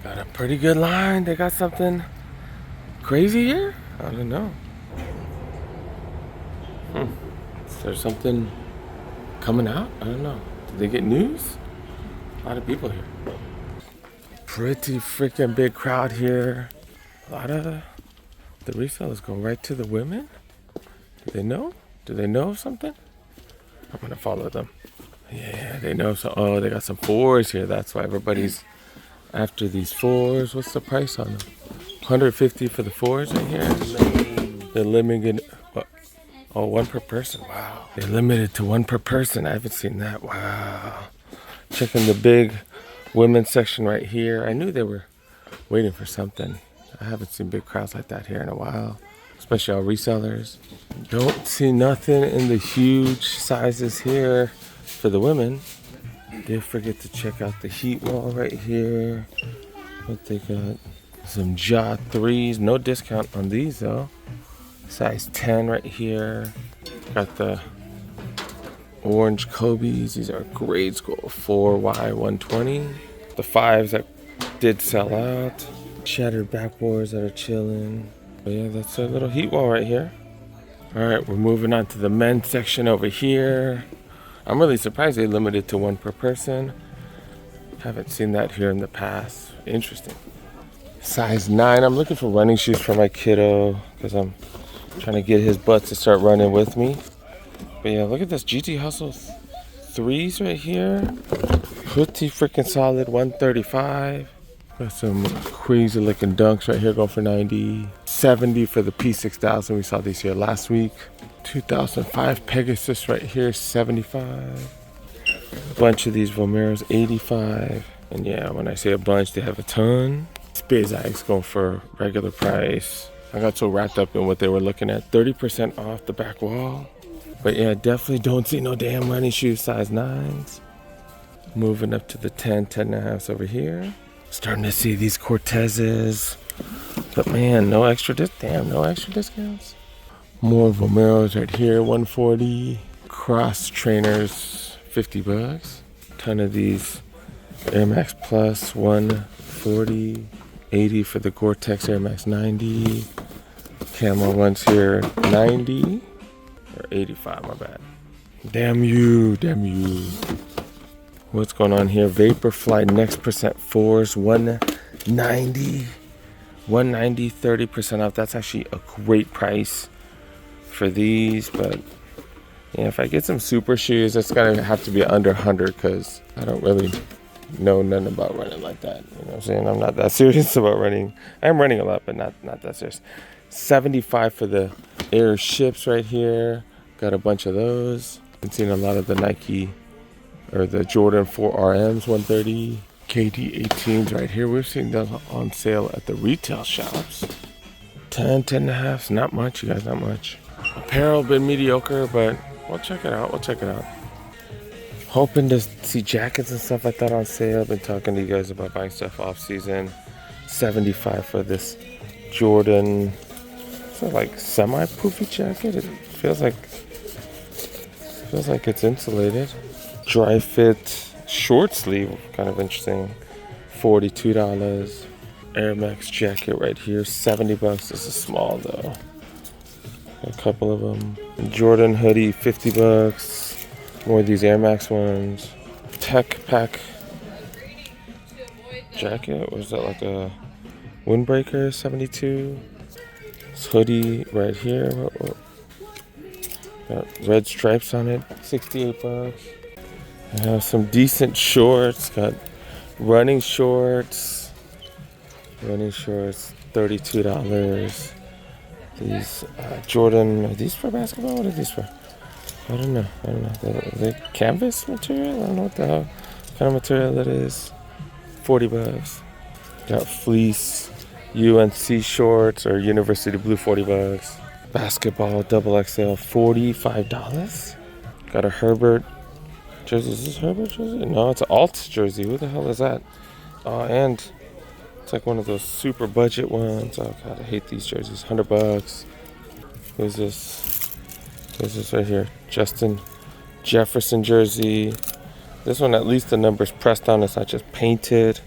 Got a pretty good line. They got something crazy here? I don't know. Is there something coming out? I don't know. Did they get news? A lot of people here. Pretty freaking big crowd here. A lot of the resellers go right to the women. Do they know? Do they know something? I'm gonna follow them. Yeah, they know. So, oh, they got some fours here. That's why everybody's after these fours. What's the price on them? 150 for the fours right here. They're limited. Oh, one per person. Wow. They're limited to one per person. I haven't seen that. Wow. Checking the big women's section right here. I knew they were waiting for something. I haven't seen big crowds like that here in a while, especially all resellers. Don't see nothing in the huge sizes here for the women. Did forget to check out the heat wall right here. What they got? Some Jaw 3s. No discount on these though. Size 10 right here. Got the orange Kobe's. These are grade school 4Y120. The 5s that did sell out. Shattered backboards that are chilling. But yeah, that's a little heat wall right here. All right, we're moving on to the men's section over here. I'm really surprised they limited to one per person. Haven't seen that here in the past. Interesting. Size 9. I'm looking for running shoes for my kiddo because I'm trying to get his butt to start running with me. But yeah, look at this GT Hustle 3s right here. Pretty freaking solid, 135. Got some crazy looking dunks right here going for 90. 70 for the P6000. We saw these here last week. 2005 Pegasus right here, 75. A bunch of these Vomeros, 85. And yeah, when I say a bunch, they have a ton. Spacex going for regular price. I got so wrapped up in what they were looking at. 30% off the back wall. But yeah, definitely don't see no damn running shoes, size 9s. Moving up to the 10 and a halves over here. Starting to see these Cortezes. But man, no extra discounts. More Vomeros right here, 140. Cross trainers, $50. Ton of these Air Max Plus, 140. 80 for the Gore-Tex Air Max 90. Camo ones here, 90. Or 85, my bad. Damn you. What's going on here? Vaporfly Next Percent 4s, 190. 190, 30% off. That's actually a great price for these. But yeah, if I get some super shoes, it's gonna have to be under 100 because I don't really know nothing about running like that. You know what I'm saying? I'm not that serious about running. I'm running a lot, but not that serious. 75 for the Air Ships right here. Got a bunch of those. Been seeing a lot of the Nike or the Jordan 4 RMs, 130. KD 18s right here. We've seen those on sale at the retail shops. 10 and a half. Not much, you guys, not much. Apparel been mediocre, but we'll check it out. Hoping to see jackets and stuff like that on sale. Been talking to you guys about buying stuff off season. 75 for this Jordan. Is it like semi-poofy jacket? It feels like it's insulated. Dry fit short sleeve, kind of interesting. $42. Air Max jacket right here, $70. This is small though. A couple of them. Jordan hoodie, $50. More of these Air Max ones. Tech Pack jacket. Was that like a windbreaker? 72. This hoodie right here. Got red stripes on it. $68. I have some decent shorts. Got running shorts. $32. These Jordan. Are these for basketball? What are these for? I don't know. The canvas material? I don't know what the hell kind of material that is. $40. Got fleece UNC shorts or University Blue, $40. Basketball double XL, $45. Got a Herbert jersey. Is this Herbert jersey? No, it's an alt jersey. Who the hell is that? And it's like one of those super budget ones. Oh god, I hate these jerseys. $100. Who's this? Who's this right here? Justin Jefferson jersey. This one, at least the number's pressed on. It's not just painted.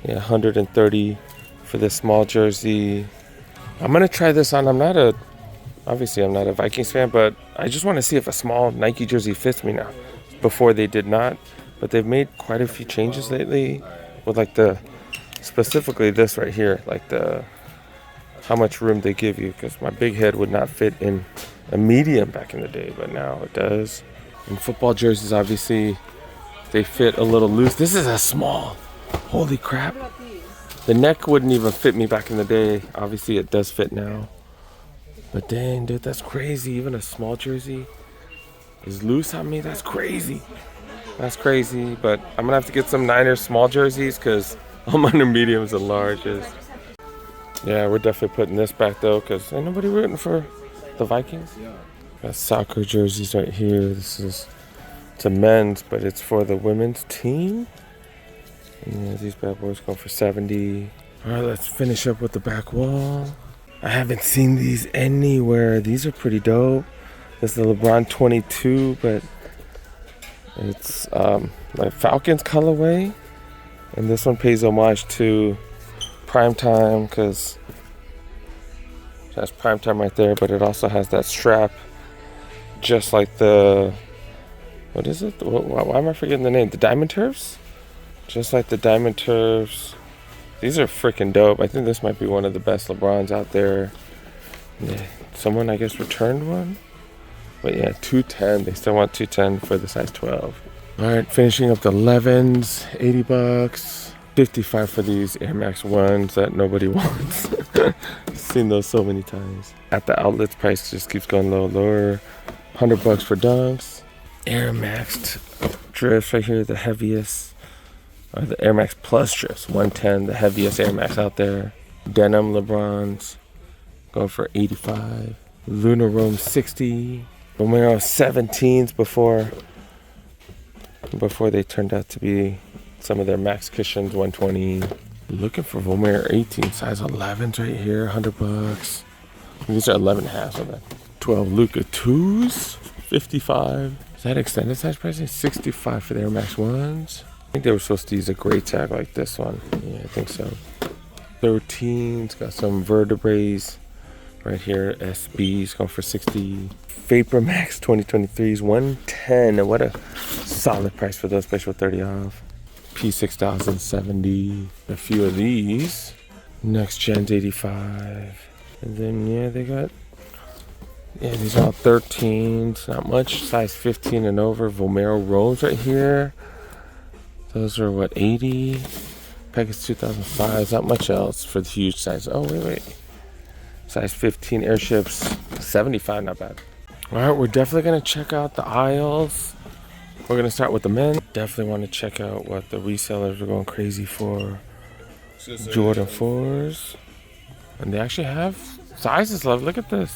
Yeah, 130 for this small jersey. I'm gonna try this on. Obviously I'm not a Vikings fan, but I just want to see if a small Nike jersey fits me now. Before they did not, but they've made quite a few changes lately with like specifically this right here, like how much room they give you, because my big head would not fit in a medium back in the day, but now it does. And football jerseys, obviously, they fit a little loose. This is a small. Holy crap. The neck wouldn't even fit me back in the day. Obviously, it does fit now. But dang, dude, that's crazy. Even a small jersey is loose on me. That's crazy. That's crazy. But I'm going to have to get some Niners small jerseys because I'm under mediums and larges. Yeah, we're definitely putting this back, though, because ain't nobody rooting for the Vikings. Got soccer jerseys right here. It's a men's, but it's for the women's team. And yeah, these bad boys go for 70. All right, let's finish up with the back wall. I haven't seen these anywhere. These are pretty dope. This is the LeBron 22, but it's like Falcons colorway. And this one pays homage to Primetime because it has Primetime right there, but it also has that strap just like what is it? Why am I forgetting the name? The Diamond Turfs? Just like the Diamond Turfs. These are freaking dope. I think this might be one of the best LeBrons out there. Yeah, someone, I guess, returned one. But yeah, 210. They still want 210 for the size 12. All right, finishing up the 11s. $80. 55 for these Air Max 1s that nobody wants. Seen those so many times. At the outlets, price just keeps going lower. $100 for dunks. Air Max drifts right here, the heaviest. Or the Air Max Plus drifts, 110, the heaviest Air Max out there. Denim LeBrons, going for 85. Lunar Rome 60. Romero 17s before they turned out to be some of their max cushions, 120. Looking for Romero 18, size 11s right here, $100. These are 11 halves of that. 12 Luka 2s, 55. Is that extended size pricing? 65 for the Air Max 1s. I think they were supposed to use a gray tag like this one. Yeah, I think so. 13's got some vertebraes right here. SB's going for 60. Vapor Max 2023's 110. What a solid price for those, special 30 off. P6070. A few of these. Next Gen's 85. And then yeah, they got these are all 13s. Not much. Size 15 and over. Vomero Rose right here. Those are what, 80? Package 2005. Not much else for the huge size. Oh, wait. Size 15 airships, 75, not bad. All right, we're definitely going to check out the aisles. We're going to start with the men. Definitely want to check out what the resellers are going crazy for. Jordan 4s. And they actually have sizes left. Look at this.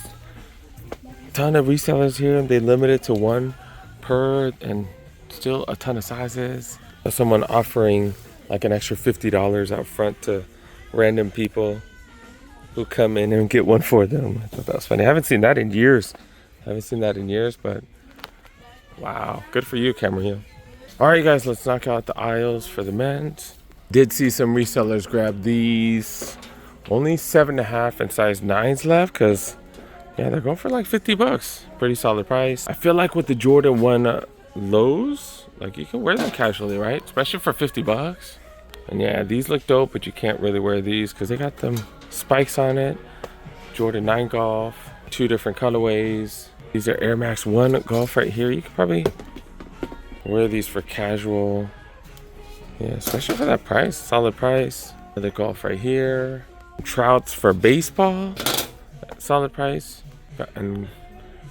Ton of resellers here, and they limit it to one per, and still a ton of sizes. There's someone offering like an extra $50 out front to random people who come in and get one for them. I thought that was funny. I haven't seen that in years. But wow, good for you, Camarillo. All right, guys, let's knock out the aisles for the men's. Did see some resellers grab these. Only 7.5 and size 9s left, because yeah, they're going for like $50. Pretty solid price. I feel like with the Jordan 1 lows, like you can wear them casually, right? Especially for $50. And yeah, these look dope, but you can't really wear these because they got them spikes on it. Jordan 9 Golf, 2 different colorways. These are Air Max 1 Golf right here. You could probably wear these for casual. Yeah, especially for that price, solid price. Another Golf right here. Trouts for baseball, solid price. And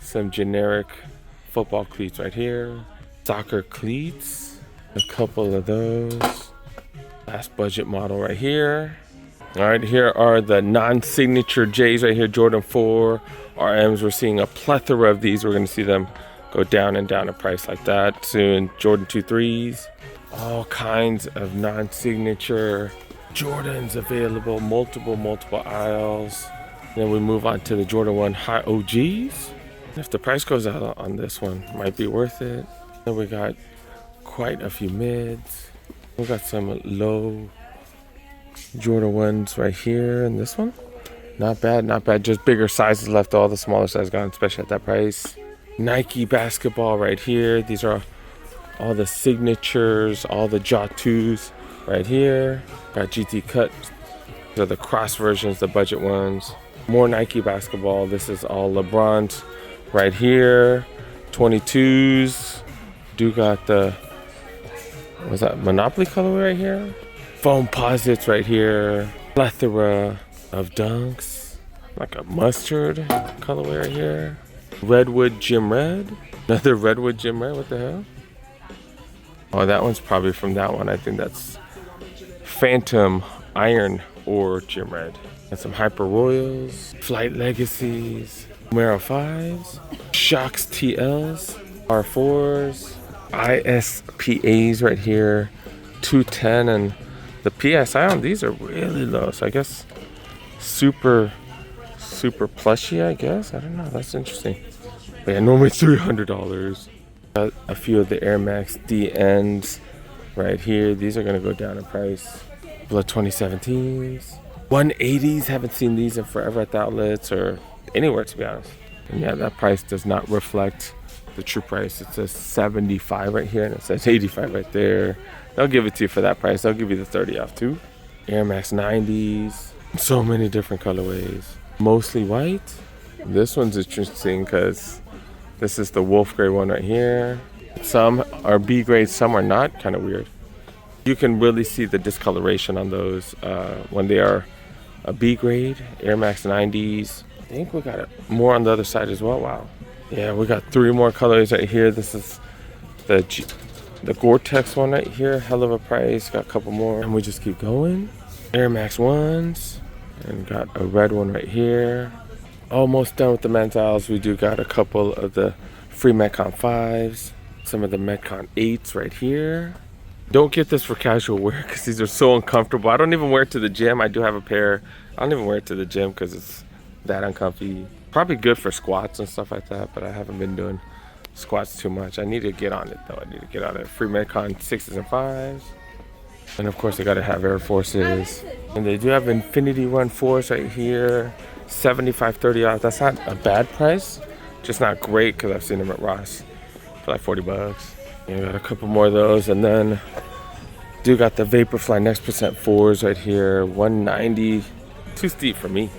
some generic football cleats right here. Soccer cleats, a couple of those. Last budget model right here. All right, here are the non-signature J's right here. Jordan 4 RMs. We're seeing a plethora of these. We're going to see them go down and down in price like that soon. Jordan 2 3s. All kinds of non-signature Jordans available. Multiple aisles. Then we move on to the Jordan 1 High OGs. If the price goes out on this one, might be worth it. Then we got quite a few mids. We got some low Jordan 1s right here, and this one. Not bad, not bad. Just bigger sizes left. All the smaller sizes gone, especially at that price. Nike basketball right here. These are all the signatures, all the Jaw 2s right here. Got GT Cut. These are the cross versions, the budget ones. More Nike basketball. This is all LeBron's right here. 22s. Do got the, what's that, Monopoly color right here? Foam posits right here. Plethora of dunks. Like a mustard colorway right here. Redwood Gym Red. Another Redwood Gym Red. What the hell? Oh, that one's probably from that one. I think that's Phantom Iron Ore Gym Red. And some Hyper Royals. Flight Legacies. Camaro 5s. Shocks TLs. R4s. ISPAs right here. 210, and the PSI on these are really low. So I guess super plushy, I guess. I don't know. That's interesting. But yeah, normally $300. A few of the Air Max DNs right here. These are gonna go down in price. Blood 2017s. 180s. Haven't seen these in forever at the outlets or anywhere, to be honest. And yeah, that price does not reflect the true price. It says 75 right here and it says 85 right there. They'll give it to you for that price. They'll give you the 30 off too. Air Max 90s. So many different colorways. Mostly white. This one's interesting because this is the wolf gray one right here. Some are B grade, some are not. Kind of weird. You can really see the discoloration on those when they are a B grade. Air Max 90s. I think we got more on the other side as well. Wow. Yeah, we got 3 more colors right here. This is the Gore-Tex one right here. Hell of a price. Got a couple more. And we just keep going. Air Max 1s. And got a red one right here. Almost done with the men's aisles. We do got a couple of the free Metcon 5s. Some of the Metcon 8s right here. Don't get this for casual wear because these are so uncomfortable. I don't even wear it to the gym. I do have a pair. I don't even wear it to the gym because it's that uncomfy. Probably good for squats and stuff like that, but I haven't been doing squats too much. I need to get on it though. I need to get on it. Free Metcon 6s and 5s. And of course, they gotta have Air Forces. And they do have Infinity Run 4s right here. $75.30 off. That's not a bad price. Just not great because I've seen them at Ross for like $40. And we got a couple more of those. And then do got the Vaporfly Next Percent 4s right here. $190. Too steep for me.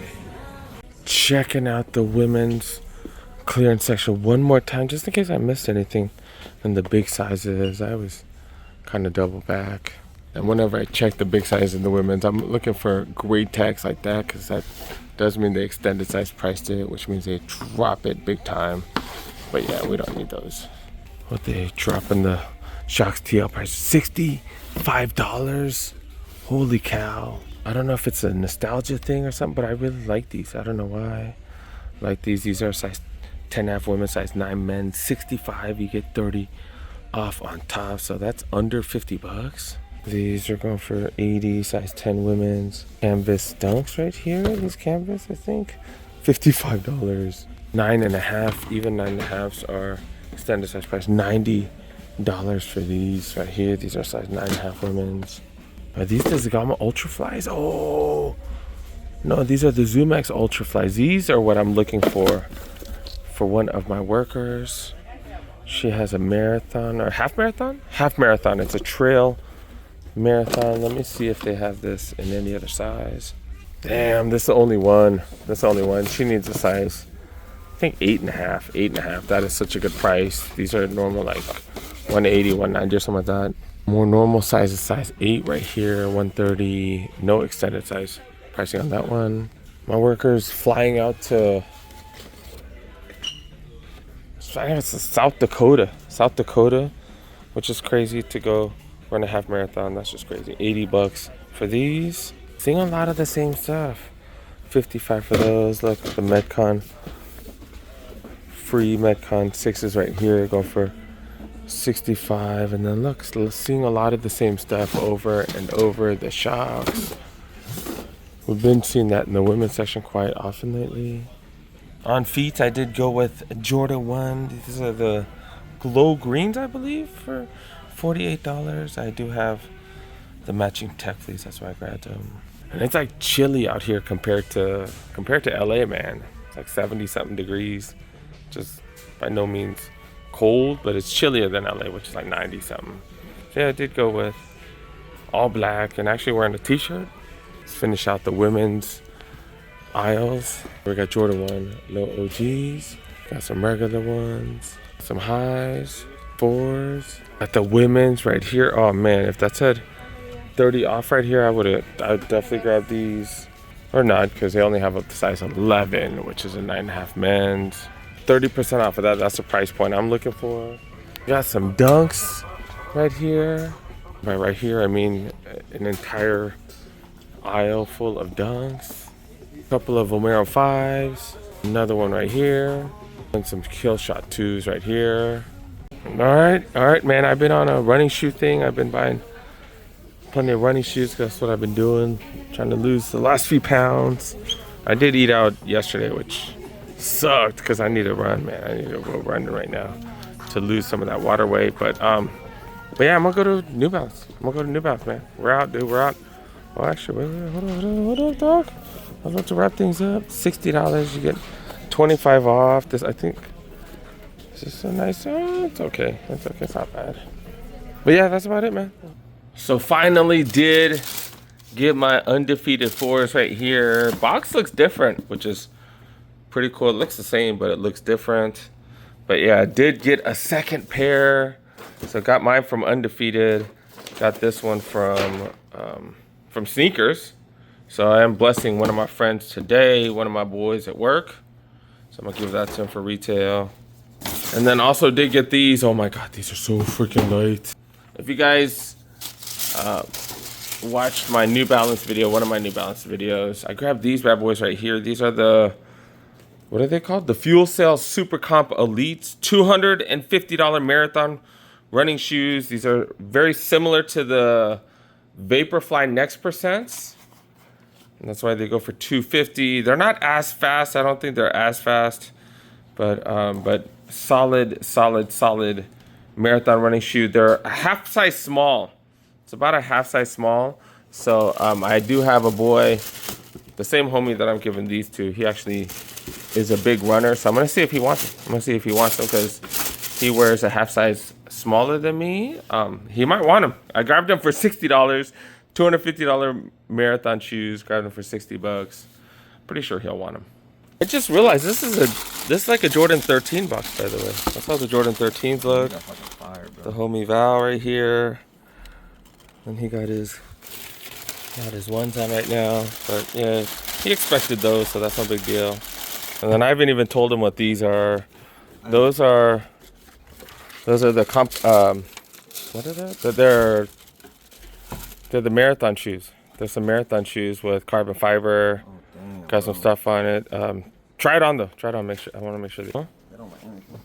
Checking out the women's clearance section one more time just in case I missed anything in the big sizes. I always kind of double back, and whenever I check the big size in the women's, I'm looking for grade tags like that because that does mean they extended size priced it, which means they drop it big time. But yeah, we don't need those. What they dropping the Shocks TL price? $65. Holy cow. I don't know if it's a nostalgia thing or something, but I really like these. I don't know why. Like these. These are size 10.5 women, size 9 men. 65, you get 30 off on top. So that's under $50. These are going for 80, size 10 women's. Canvas dunks right here. These canvas, I think. $55. 9.5, even 9.5s are extended size price. $90 for these right here. These are size 9.5 women's. Are these the Zagama Ultraflies? Oh, no, these are the ZoomX Ultraflies. These are what I'm looking for one of my workers. She has a marathon or half marathon? Half marathon. It's a trail marathon. Let me see if they have this in any other size. Damn, this is the only one. That's the only one. She needs a size, I think 8.5. 8.5. That is such a good price. These are normal like 180, 190 or something like that. More normal size is size 8 right here, 130. No extended size pricing on that one. My worker's flying out to South Dakota, which is crazy to go run a half marathon. That's just crazy. $80 for these. Seeing a lot of the same stuff. $55 for those. Look, the Metcon, free Metcon 6s right here go for $65. And then look, seeing a lot of the same stuff over and over. The Shocks. We've been seeing that in the women's section quite often lately. On feet, I did go with Jordan 1. These are the glow greens, I believe, for $48. I do have the matching tech fleece. That's why I grabbed them. And it's like chilly out here compared to LA, man. It's like 70 something degrees. Just by no means cold, but it's chillier than LA, which is like 90 something. So yeah, I did go with all black and actually wearing a t-shirt. Let's finish out the women's aisles. We got Jordan 1 low OGs, got some regular ones, some highs, 4s. Got the women's right here. Oh man, if that said 30 off right here, I'd definitely grab these. Or not, because they only have up to size 11, which is a 9.5 men's. 30% off of that. That's the price point I'm looking for. Got some dunks right here. By right here, I mean an entire aisle full of dunks. A couple of Vomero 5s. Another one right here. And some Kill Shot 2s right here. All right, man. I've been on a running shoe thing. I've been buying plenty of running shoes. That's what I've been doing. Trying to lose the last few pounds. I did eat out yesterday, which sucked because I need to run, man. I need to go running right now to lose some of that water weight. But yeah, I'm gonna go to New Balance. Man. We're out, dude. We're out. Oh, actually, wait, hold on, dog. I was about to wrap things up. $60. You get 25 off. This, I think, is this a nice? It's okay. It's okay. It's not bad. But yeah, that's about it, man. So finally did get my undefeated 4s right here. Box looks different, which is pretty cool. It looks the same, but it looks different. But yeah, I did get a second pair. So got mine from Undefeated. Got this one from Sneakers. So I am blessing one of my friends today, one of my boys at work. So I'm gonna give that to him for retail. And then also did get these. Oh my God, these are so freaking light. If you guys watched my New Balance video, one of my New Balance videos, I grabbed these bad boys right here. These are the, what are they called? The Fuel Cell Super Comp Elites, $250 marathon running shoes. These are very similar to the Vaporfly Next Percents. And that's why they go for $250. They're not as fast. I don't think they're as fast, but solid marathon running shoe. They're a half size small. It's about a half size small. So I do have a boy, the same homie that I'm giving these to. He actually is a big runner. So I'm going to see if he wants them. Because he wears a half size smaller than me. He might want them. I grabbed them for $60. $250 marathon shoes. Grabbed them for $60. Pretty sure he'll want them. I just realized this is like a Jordan 13 box, by the way. That's how the Jordan 13s look. The homie Val right here. And he got his ones on right now. But yeah, he expected those, so that's no big deal. And then I haven't even told him what these are. Those are the what are they? They're the marathon shoes. There's some marathon shoes with carbon fiber. Oh, damn, got some stuff on it. Try it on though. Try it on. Make sure. I want to make sure. Huh? They don't like anything.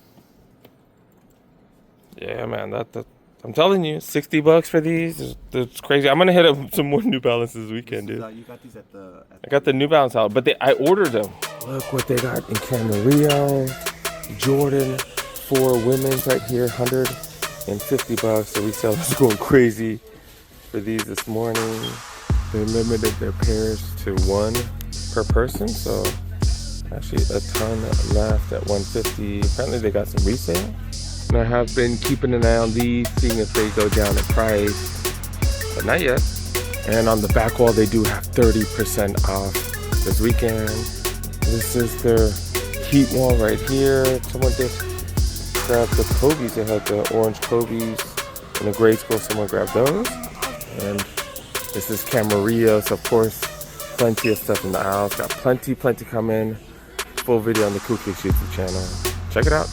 Yeah, man. That I'm telling you, $60 for these. It's crazy. I'm gonna hit up some more New Balance this weekend, dude. You got these at the I got the New Balance out, but I ordered them. Look what they got in Camarillo. Jordan 4 women's right here, $150. The resale is going crazy for these this morning. They limited their pairs to 1 per person, so actually a ton left at $150. Apparently they got some resale. And I have been keeping an eye on these, seeing if they go down in price, but not yet. And on the back wall, they do have 30% off this weekend. This is their heat wall right here. Someone just grabbed the Kobe's. They had the orange Kobe's in the grade school. Someone grabbed those. And this is Camarillo. So of course, plenty of stuff in the aisles. Got plenty coming. Full video on the Cool Kids YouTube channel. Check it out.